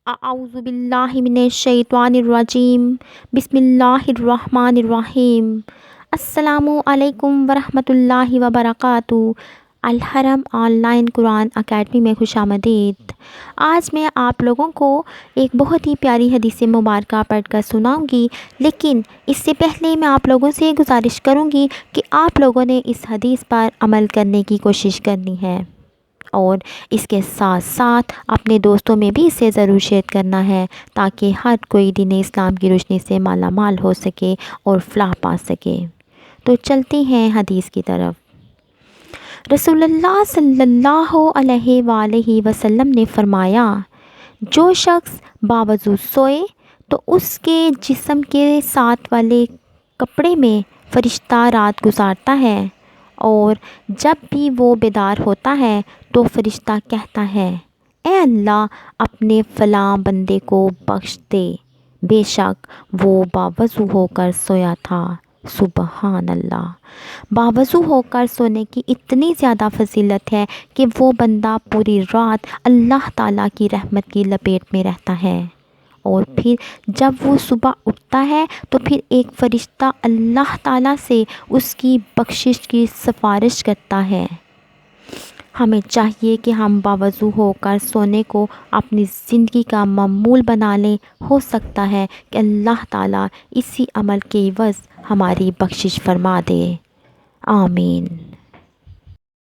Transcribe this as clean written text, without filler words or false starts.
اعوذ باللہ من الشیطان الرجیم بسم اللہ الرحمن الرحیم۔ السلام علیکم ورحمۃ اللہ وبرکاتہ۔ الحرم آن لائن قرآن اکیڈمی میں خوش آمدید۔ آج میں آپ لوگوں کو ایک بہت ہی پیاری حدیث مبارکہ پڑھ کر سناؤں گی، لیکن اس سے پہلے میں آپ لوگوں سے گزارش کروں گی کہ آپ لوگوں نے اس حدیث پر عمل کرنے کی کوشش کرنی ہے، اور اس کے ساتھ ساتھ اپنے دوستوں میں بھی اسے ضرور شیئر کرنا ہے، تاکہ ہر کوئی دین اسلام کی روشنی سے مالا مال ہو سکے اور فلاح پا سکے۔ تو چلتے ہیں حدیث کی طرف۔ رسول اللہ صلی اللہ علیہ وآلہ وسلم نے فرمایا، جو شخص باوضو سوئے تو اس کے جسم کے ساتھ والے کپڑے میں فرشتہ رات گزارتا ہے، اور جب بھی وہ بیدار ہوتا ہے تو فرشتہ کہتا ہے، اے اللہ اپنے فلاں بندے کو بخش دے، بے شک وہ باوضو ہو کر سویا تھا۔ سبحان اللہ۔ باوضو ہو کر سونے کی اتنی زیادہ فضیلت ہے کہ وہ بندہ پوری رات اللہ تعالیٰ کی رحمت کی لپیٹ میں رہتا ہے، اور پھر جب وہ صبح اٹھتا ہے تو پھر ایک فرشتہ اللہ تعالیٰ سے اس کی بخشش کی سفارش کرتا ہے۔ ہمیں چاہیے کہ ہم باوضو ہو کر سونے کو اپنی زندگی کا معمول بنا لیں۔ ہو سکتا ہے کہ اللہ تعالیٰ اسی عمل کے عوض ہماری بخشش فرما دے۔ آمین۔